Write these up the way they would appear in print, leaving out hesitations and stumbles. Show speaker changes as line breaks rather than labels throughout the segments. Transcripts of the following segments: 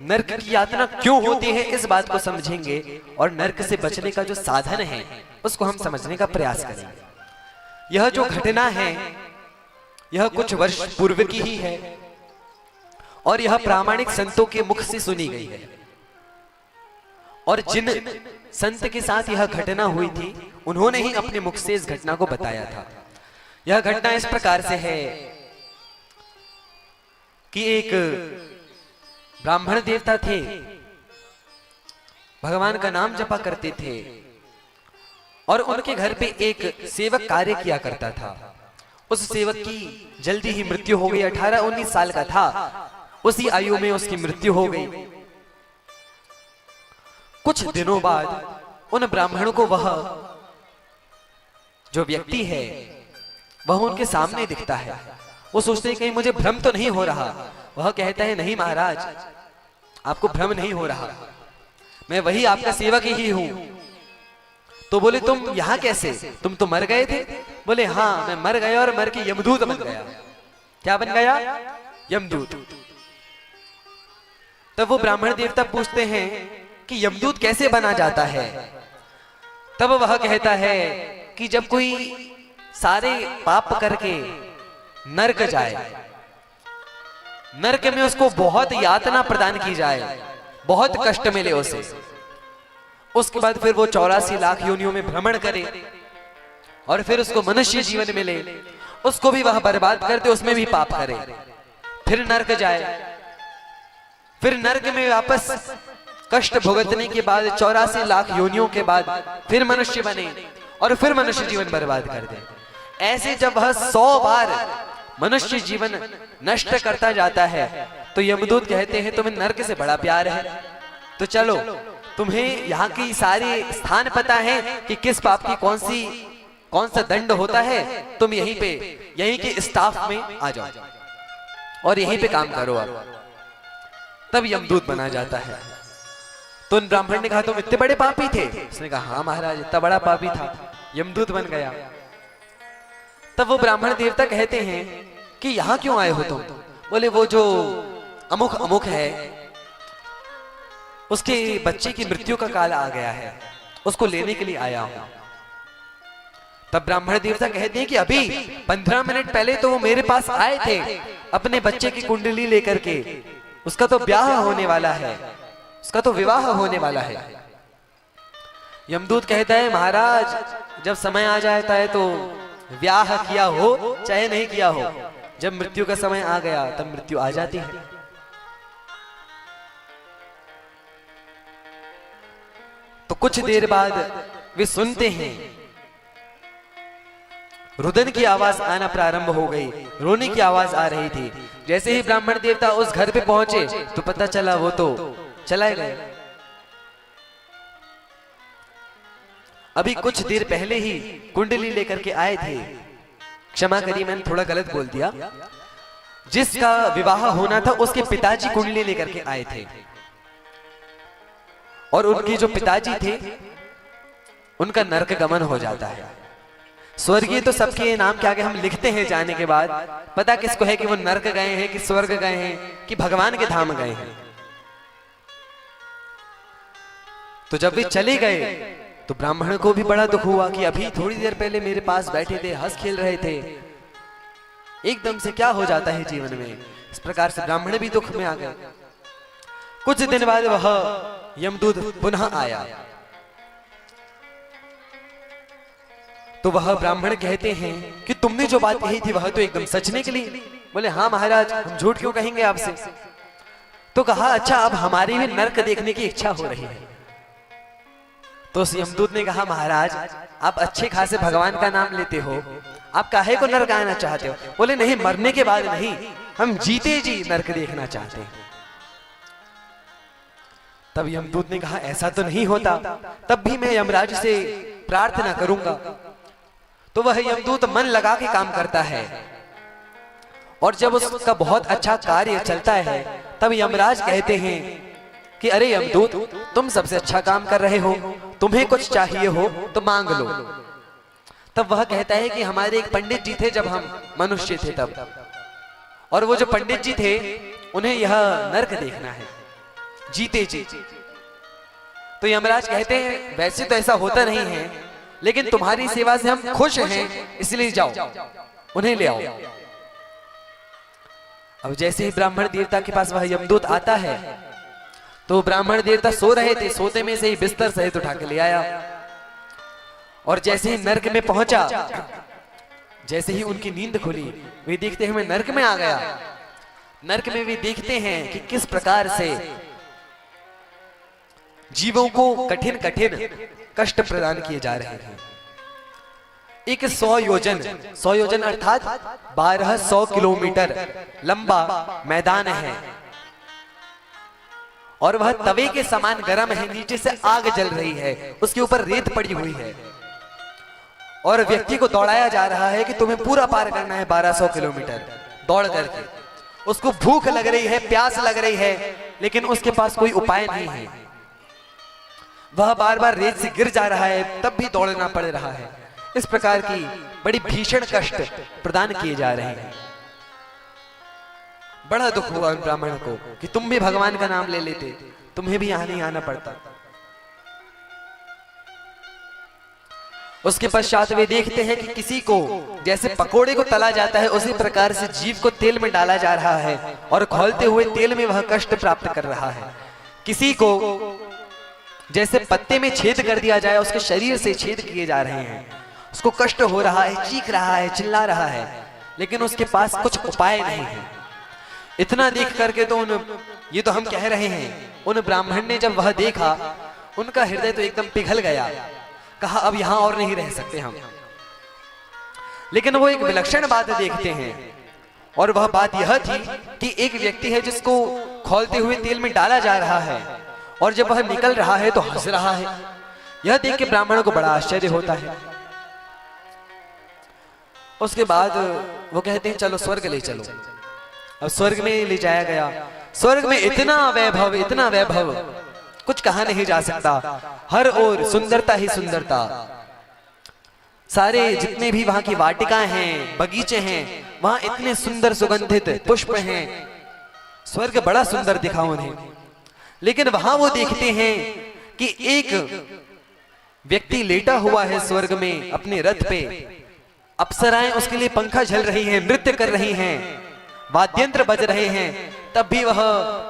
नरक की यातना क्यों होती है इस बात को समझेंगे और नरक से बचने का जो साधन है उसको हम समझने का प्रयास करेंगे। यह जो घटना है यह कुछ वर्ष पूर्व की ही है और यह प्रामाणिक संतों के मुख से सुनी गई है और जिन संत के साथ यह घटना हुई थी उन्होंने ही अपने मुख से इस घटना को बताया था। यह घटना इस प्रकार से है कि एक ब्राह्मण देवता थे, भगवान का नाम जपा करते थे और उनके घर पे एक सेवक कार्य किया करता था। उस सेवक की जल्दी ही मृत्यु हो गई, 18-19 साल का था, उसी आयु में उसकी मृत्यु हो गई। कुछ दिनों बाद उन ब्राह्मणों को वह जो व्यक्ति है वह उनके सामने दिखता है। वो सोचते हैं कहीं मुझे भ्रम तो नहीं हो रहा। वह कहता है नहीं महाराज, आपको भ्रम नहीं हो रहा, मैं वही आपका सेवक ही हूं। तो बोले तुम यहां कैसे, तुम तो मर गए थे? बोले हाँ, मैं मर गया और मर के यमदूत बन गया। क्या बन गया? यमदूत। तब वो ब्राह्मण देवता पूछते हैं कि यमदूत कैसे बना जाता है? तब वह कहता है कि जब कोई सारे पाप करके नरक जाए, नरक में उसको बहुत यातना प्रदान की जाए, बहुत कष्ट मिले उसे, उसके बाद फिर वो 84 लाख योनियों में भ्रमण करे और फिर उसको मनुष्य जीवन मिले, उसको भी वह बर्बाद कर दे, उसमें भी पाप करे, फिर नरक जाए, फिर नरक में वापस कष्ट भुगतने के बाद 84 लाख योनियों के बाद फिर मनुष्य बने और फिर मनुष्य जीवन बर्बाद कर दे। ऐसे जब वह 100 बार मनुष्य जीवन नष्ट करता जाता है तो यमदूत कहते हैं तुम्हें नरक से बड़ा प्यार है, तो चलो तुम्हें यहाँ की सारी स्थान पता है कि किस पाप की कौन सा दंड होता है, तुम यहीं के स्टाफ में आ जाओ और यहीं पे काम करो आप। तब यमदूत बना जाता है। तो उन ब्राह्मण ने कहा तुम इतने बड़े पापी थे? उसने कहा हाँ महाराज, इतना बड़ा पापी था, यमदूत बन गया। तब वो ब्राह्मण देवता कहते हैं कि यहां क्यों आए हो तुम? बोले वो जो अमुक अमुक है उसके बच्चे की मृत्यु का काल आ गया है, उसको लेने के लिए आया हूं। तब ब्राह्मण देवता कहते हैं कि अभी 15 मिनट पहले तो वो मेरे पास आए थे अपने बच्चे की कुंडली लेकर के, उसका तो ब्याह होने वाला है, उसका तो विवाह होने वाला है। यमदूत कहता है महाराज जब समय आ जाता है तो ब्याह किया हो चाहे नहीं किया हो, जब मृत्यु का समय आ गया तब मृत्यु आ जाती है। तो कुछ देर बाद वे सुनते हैं रुदन की आवाज आना प्रारंभ हो गई, रोने की आवाज आ रही थी। जैसे ही ब्राह्मण देवता उस घर पे पहुंचे तो पता चला वो तो चला गए। अभी कुछ देर पहले ही कुंडली लेकर के आए थे, क्षमा करिए मैंने थोड़ा गलत बोल दिया, जिसका विवाह होना था उसके पिताजी कुंडली लेकर के आए थे और उनके जो पिताजी थे उनका नरक गमन हो जाता है। स्वर्गीय तो सबके नाम के आगे हम लिखते हैं जाने के बाद, पता किसको है कि वो नरक गए हैं कि स्वर्ग गए हैं कि भगवान के धाम गए हैं। तो जब वे चले गए तो ब्राह्मण को भी बड़ा दुख हुआ कि अभी थोड़ी देर पहले मेरे पास बैठे थे, हंस खेल रहे थे, एकदम से क्या हो जाता है जीवन में। इस प्रकार से ब्राह्मण भी दुख में आ गए। कुछ दिन बाद वह यमदूत पुनः आया तो वह ब्राह्मण कहते हैं कि तुमने जो बात कही थी वह तो एकदम सच निकली। बोले हाँ महाराज, हम झूठ क्यों कहेंगे आपसे। तो कहा अच्छा अब हमारी भी नरक देखने की इच्छा हो रही है। तो उस यमदूत ने कहा महाराज आप अच्छे खासे भगवान का नाम लेते हो, आप काहे को नरक आना चाहते हो? बोले नहीं, मरने के बाद नहीं, हम जीते जी नरक देखना चाहते हैं। तब यमदूत ने कहा ऐसा तो नहीं होता, तब भी मैं यमराज से प्रार्थना करूंगा। तो वह यमदूत मन लगा के काम करता है और जब उसका बहुत अच्छा कार्य चलता है तब यमराज कहते हैं कि अरे यमदूत तुम सबसे अच्छा काम कर रहे हो, तुम्हें कुछ चाहिए हो तो मांग लो। तब वह कहता है कि हमारे एक पंडित जी थे जब हम मनुष्य थे तब, और वो जो पंडित जी थे उन्हें यह नरक देखना है। जीते जी। तो यमराज कहते हैं वैसे तो ऐसा होता नहीं है, लेकिन तुम्हारी सेवा से हम खुश हैं, इसलिए जाओ उन्हें ले आओ। अब जैसे ही ब्राह्मण देवता के पास वह यमदूत आता है तो ब्राह्मण देवता सो रहे थे, सोते में से ही बिस्तर सहित उठा के ले आया। और जैसे ही नरक में पहुंचा, जैसे ही उनकी नींद खुली, वे देखते हैं मैं नरक में आ गया। नरक में वे देखते हैं कि किस प्रकार से जीवों को कठिन कठिन कष्ट प्रदान किए जा रहे हैं। एक 100 योजन अर्थात 1200 किलोमीटर लंबा मैदान है और वह तवे के समान गर्म है, नीचे से आग जल रही है, उसके ऊपर रेत पड़ी हुई है और व्यक्ति को दौड़ाया जा रहा है कि तुम्हें पूरा पार करना है 1200 किलोमीटर दौड़ करके। उसको भूख लग रही है, प्यास लग रही है, लेकिन उसके पास कोई उपाय नहीं है। वह बार बार रेत से गिर जा रहा है, तब भी दौड़ना पड़ रहा है। इस प्रकार की बड़ी भीषण कष्ट प्रदान किए जा रहे हैं। बड़ा दुख हुआ उन ब्राह्मण को कि तुम भी भगवान का नाम ले लेते, तुम्हें भी यहां नहीं आना पड़ता। उसके पश्चात वे देखते हैं कि किसी को जैसे पकोड़े को तला जाता है, उसी प्रकार से जीव को तेल में डाला जा रहा है और खौलते हुए तेल में वह कष्ट प्राप्त कर रहा है। किसी को जैसे पत्ते में छेद कर दिया जाए, उसके शरीर से छेद किए जा रहे हैं, उसको कष्ट हो रहा है, चीख रहा है, चिल्ला रहा है, लेकिन उसके पास कुछ उपाय नहीं है। इतना देख करके तो ये तो हम कह रहे हैं, उन ब्राह्मण ने जब वह देखा, उनका हृदय तो एकदम पिघल गया। कहा अब यहां और नहीं रह सकते हम। लेकिन वो एक विलक्षण बात देखते हैं और वह बात यह थी कि एक व्यक्ति है जिसको खौलते हुए तेल में डाला जा रहा है और जब वह निकल रहा है तो हंस रहा है। यह देख के ब्राह्मणों को बड़ा आश्चर्य होता है। उसके बाद वो कहते हैं चलो स्वर्ग ले चलो। अब स्वर्ग में ले जाया गया। स्वर्ग में इतना वैभव कुछ कहा नहीं जा सकता। हर ओर सुंदरता ही सुंदरता। सारे जितने भी वहां की वाटिकाएं हैं, बगीचे हैं, वहां इतने सुंदर सुगंधित पुष्प हैं। स्वर्ग बड़ा सुंदर दिखा उन्हें। लेकिन वहां वो देखते हैं कि एक व्यक्ति लेटा हुआ है स्वर्ग में अपने रथ पे। अप्सराएं उसके लिए पंखा झल रही हैं, नृत्य कर रही हैं, वाद्यंत्र बज रहे हैं, तब भी वह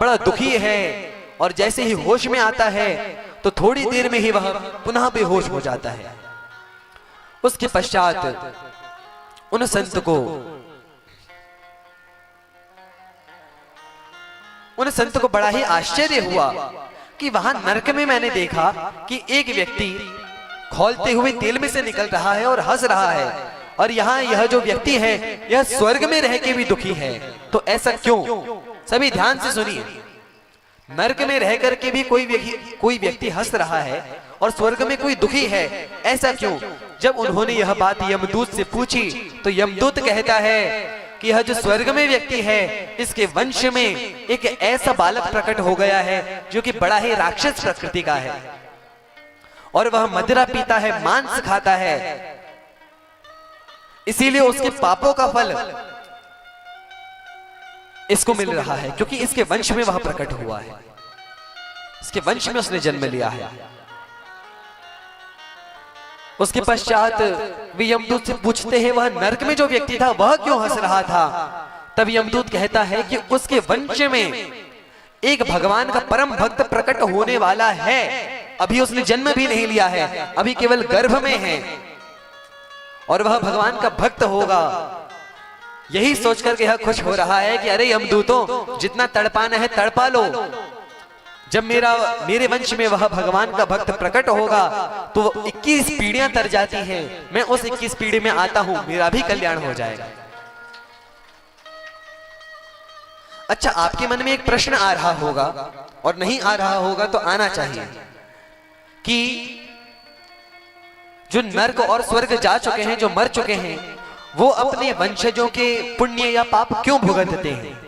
बड़ा दुखी है। और जैसे ही होश में आता है तो थोड़ी देर में ही वह पुनः बेहोश हो जाता है। उसके पश्चात उन संत को बड़ा ही आश्चर्य हुआ कि वहां नरक में मैंने देखा कि एक व्यक्ति खौलते हुए तेल में से निकल रहा है और हंस रहा है, और यहाँ यह जो व्यक्ति है यह स्वर्ग में रह के भी दुखी है। तो ऐसा क्यों? सभी ध्यान से सुनिए। नरक में रह करके भी कोई व्यक्ति हंस रहा है और स्वर्ग में कोई दुखी है, ऐसा क्यों? जब उन्होंने यह बात यमदूत से पूछी तो यमदूत कहता है कि यह जो स्वर्ग में व्यक्ति है, इसके वंश में एक ऐसा बालक प्रकट हो गया है जो कि बड़ा ही राक्षस प्रकृति का है और वह मदिरा पीता है, मांस खाता है। इसीलिए उसके पापों का फल इसको मिल रहा है, क्योंकि इसके वंश में वह प्रकट हुआ है, इसके वंश में उसने जन्म लिया है। उसके पश्चात वे यमदूत से पूछते हैं वह नरक में जो व्यक्ति था वह क्यों हंस रहा था? तब यमदूत कहता है कि उसके वंश में एक भगवान का परम भक्त प्रकट होने वाला है। अभी उसने जन्म भी नहीं लिया है, अभी केवल गर्भ में है और वह भगवान का भक्त होगा। यही सोचकर के यह खुश हो रहा है कि अरे यमदूतों, जितना तड़पाना है तड़पा लो। जब मेरे वंश में वह भगवान का भक्त प्रकट होगा तो 21 पीढ़ियां तर जाती हैं, मैं उस 21 पीढ़ी में आता हूं, मेरा भी कल्याण हो जाएगा। अच्छा, आपके मन में एक प्रश्न आ रहा होगा और नहीं आ रहा होगा तो आना चाहिए कि जो नर्क और स्वर्ग जा चुके हैं, जो मर चुके हैं, वो अपने वंशजों के पुण्य या पाप क्यों भुगतते हैं?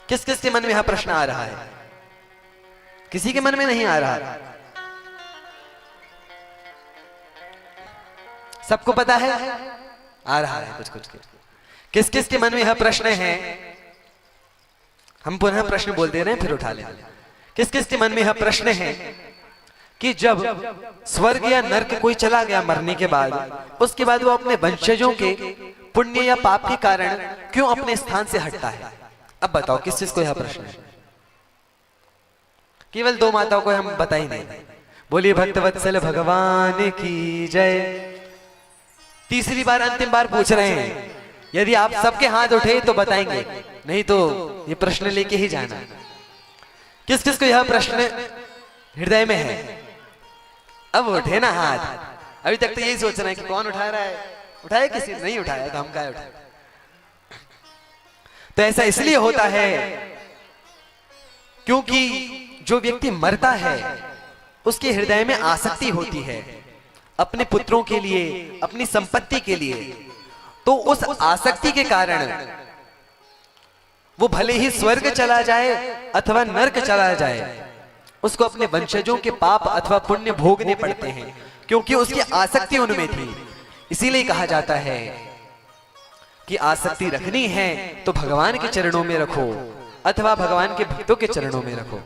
किस किस के मन में यह प्रश्न आ रहा है? किसी के मन में नहीं आ रहा। सबको पता है? आ रहा है कुछ कुछ। किस किस के मन में यह प्रश्न है? हम पुनः प्रश्न बोल दे रहे हैं, फिर उठा लें। किस किस के मन में यह प्रश्न है कि जब स्वर्ग या नर्क कोई चला गया मरने के बाद, उसके बाद वो अपने वंशजों के पुण्य या पाप के कारण क्यों अपने स्थान से हटता है? अब बताओ किस चीज को यह प्रश्न है? केवल दो माताओं को हम बता ही नहीं। बोलिए भक्तवत्सल भगवान की जय। तीसरी बार अंतिम बार पूछ रहे हैं, यदि आप सबके हाथ उठे तो बताएंगे, नहीं तो ये प्रश्न लेके ही जाना। किस किस को यह प्रश्न हृदय में है? अब उठे ना हाथ। अभी तक तो यही सोच रहे हैं कि कौन उठा रहा है, उठाया किसी नहीं उठाया तो हम क्या उठाए। तो ऐसा इसलिए होता है क्योंकि जो व्यक्ति मरता है उसके हृदय में आसक्ति होती है अपने पुत्रों के लिए, अपनी संपत्ति के लिए। तो उस आसक्ति के कारण वो भले ही स्वर्ग चला जाए अथवा नरक चला जाए, उसको अपने वंशजों के पाप अथवा पुण्य भोगने पड़ते हैं, क्योंकि उसकी आसक्ति उनमें थी। इसीलिए कहा जाता है कि आसक्ति रखनी है तो भगवान के चरणों में रखो अथवा भगवान के भक्तों के चरणों में रखो।